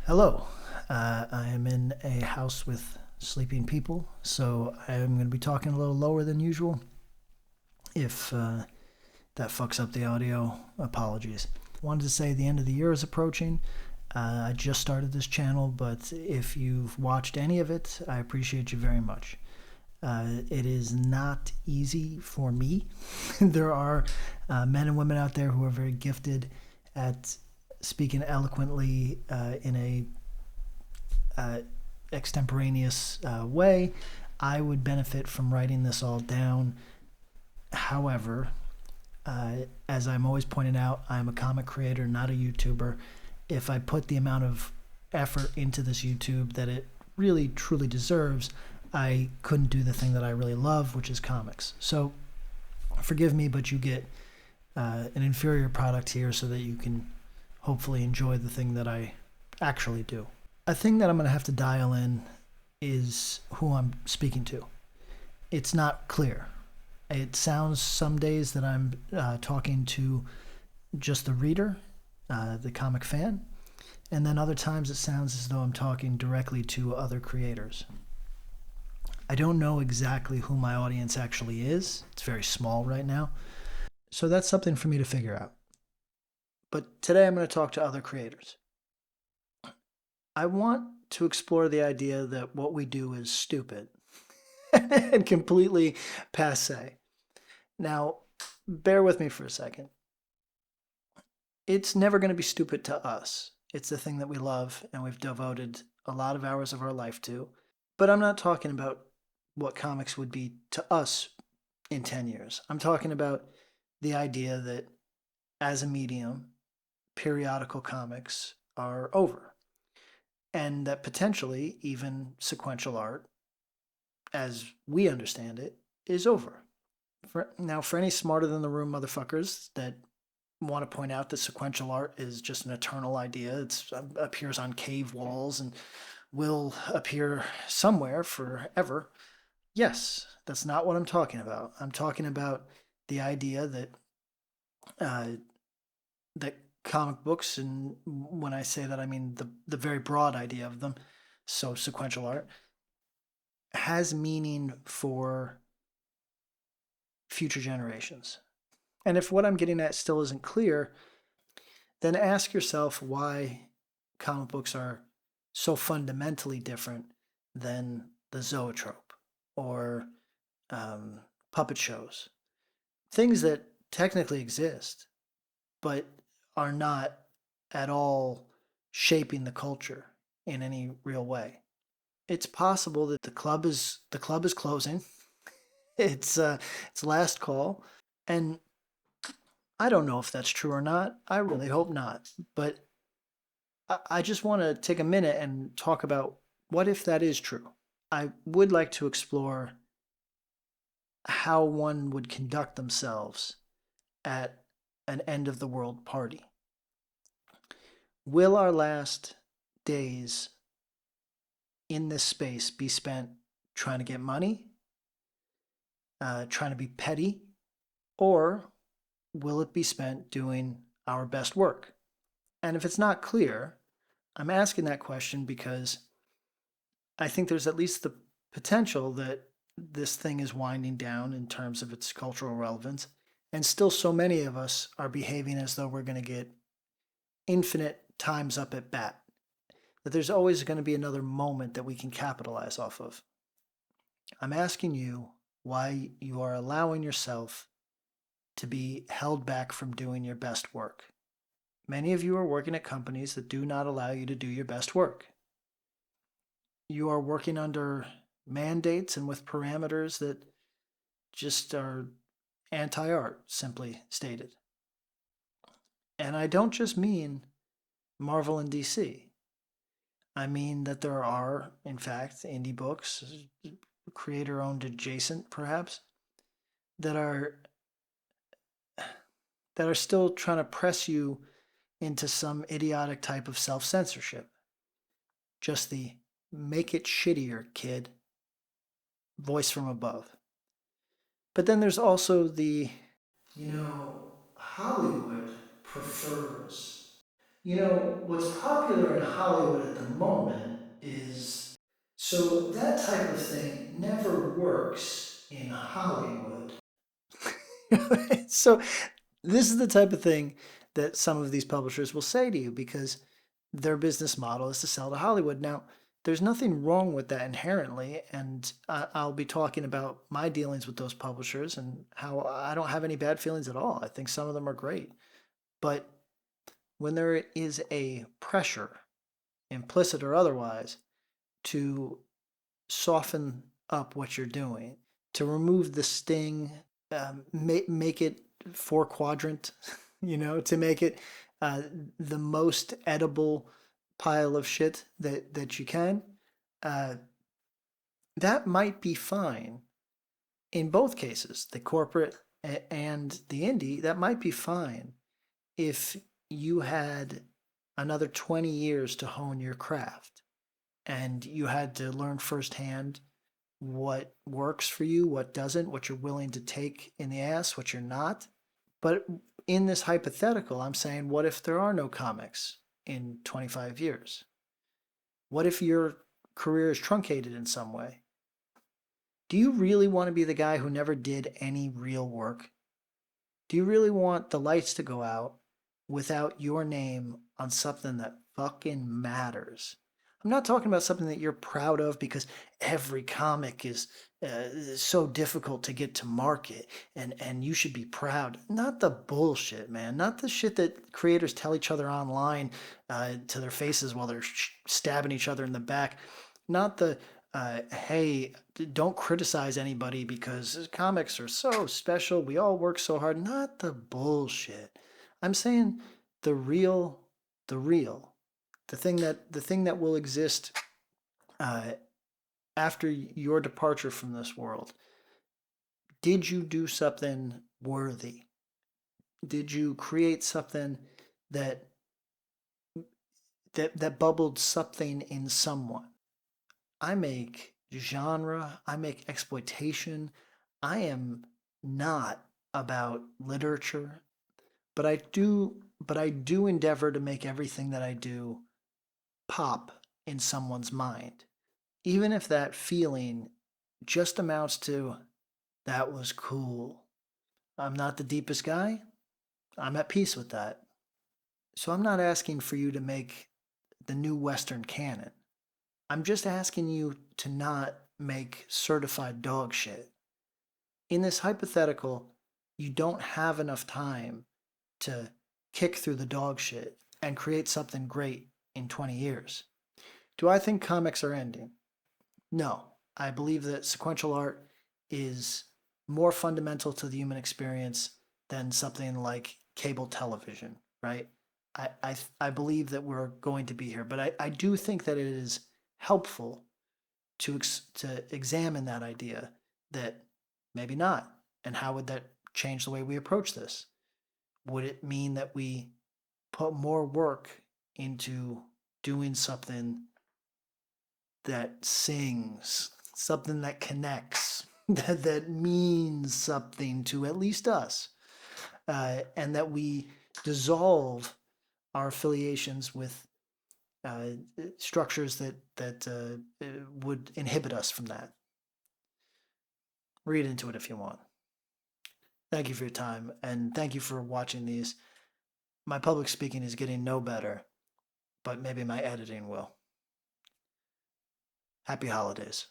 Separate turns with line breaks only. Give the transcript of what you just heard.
Hello. I am in a house with sleeping people, so I am going to be talking a little lower than usual. If that fucks up the audio, apologies. Wanted to say the end of the year is approaching. I just started this channel, but if you've watched any of it, I appreciate you very much. It is not easy for me. There are men and women out there who are very gifted at speaking eloquently in a extemporaneous way. I would benefit from writing this all down. However, as I'm always pointing out, I'm a comic creator, not a YouTuber. If I put the amount of effort into this YouTube that it really truly deserves, I couldn't do the thing that I really love, which is comics. So forgive me, but you get an inferior product here so that you can hopefully enjoy the thing that I actually do. A thing that I'm going to have to dial in is who I'm speaking to. It's not clear. It sounds some days that I'm talking to just the reader, the comic fan, and then other times it sounds as though I'm talking directly to other creators. I don't know exactly who my audience actually is. It's very small right now. So that's something for me to figure out. But today I'm going to talk to other creators. I want to explore the idea that what we do is stupid and completely passe. Now, bear with me for a second. It's never going to be stupid to us. It's the thing that we love and we've devoted a lot of hours of our life to. But I'm not talking about what comics would be to us in 10 years. I'm talking about the idea that as a medium, periodical comics are over. And that potentially even sequential art, as we understand it, is over. For any smarter than the room motherfuckers that want to point out that sequential art is just an eternal idea, it appears on cave walls and will appear somewhere forever. Yes, that's not what I'm talking about. I'm talking about the idea that that comic books, and when I say that, I mean the very broad idea of them, so sequential art, has meaning for future generations. And if what I'm getting at still isn't clear, then ask yourself why comic books are so fundamentally different than the zoetrope or puppet shows. Things that technically exist, but are not at all shaping the culture in any real way. It's possible that the club is closing. It's last call, and I don't know if that's true or not. I really hope not. But I just want to take a minute and talk about what if that is true. I would like to explore how one would conduct themselves at an end of the world party. Will our last days in this space be spent trying to get money, trying to be petty, or will it be spent doing our best work? And if it's not clear, I'm asking that question because I think there's at least the potential that this thing is winding down in terms of its cultural relevance. And still, so many of us are behaving as though we're going to get infinite times up at bat, that there's always going to be another moment that we can capitalize off of. I'm asking you why you are allowing yourself to be held back from doing your best work. Many of you are working at companies that do not allow you to do your best work. You are working under mandates and with parameters that just are anti art, simply stated. And I don't just mean Marvel and DC. I mean that there are, in fact, indie books, creator owned adjacent perhaps, that are still trying to press you into some idiotic type of self-censorship. Just the make it shittier, kid, voice from above. But then there's also the, Hollywood prefers. What's popular in Hollywood at the moment is so that type of thing never works in Hollywood. So this is the type of thing that some of these publishers will say to you because their business model is to sell to Hollywood. Now, there's nothing wrong with that inherently, and I'll be talking about my dealings with those publishers and how I don't have any bad feelings at all. I think some of them are great. But when there is a pressure, implicit or otherwise, to soften up what you're doing, to remove the sting, make it four quadrant, to make it uh, the most edible pile of shit that you can. Uh, that might be fine in both cases, the corporate and the indie. That might be fine if you had another 20 years to hone your craft and you had to learn firsthand what works for you, what doesn't, what you're willing to take in the ass, what you're not. But in this hypothetical, I'm saying, what if there are no comics in 25 years? What if your career is truncated in some way? Do you really want to be the guy who never did any real work? Do you really want the lights to go out without your name on something that fucking matters? I'm not talking about something that you're proud of because every comic is so difficult to get to market and you should be proud. Not the bullshit, man. Not the shit that creators tell each other online to their faces while they're stabbing each other in the back. Not the hey, don't criticize anybody because comics are so special. We all work so hard. Not the bullshit. I'm saying the real, the real, the thing that will exist uh, after your departure from this world. Did you do something worthy? Did you create something that that bubbled something in someone? I make genre, I make exploitation. I am not about literature, but I do endeavor to make everything that I do pop in someone's mind. Even if that feeling just amounts to that was cool. I'm not the deepest guy. I'm at peace with that. So I'm not asking for you to make the new Western canon. I'm just asking you to not make certified dog shit. In this hypothetical, you don't have enough time to kick through the dog shit and create something great in 20 years. Do I think comics are ending? No. I believe that sequential art is more fundamental to the human experience than something like cable television, right? I believe that we're going to be here, but I do think that it is helpful to examine that idea that maybe not. And how would that change the way we approach this? Would it mean that we put more work into doing something that sings, something that connects, that means something to at least us, and that we dissolve our affiliations with uh, structures that would inhibit us from that? Read into it if you want. Thank you for your time, and thank you for watching these. My public speaking is getting no better, but maybe my editing will. Happy holidays.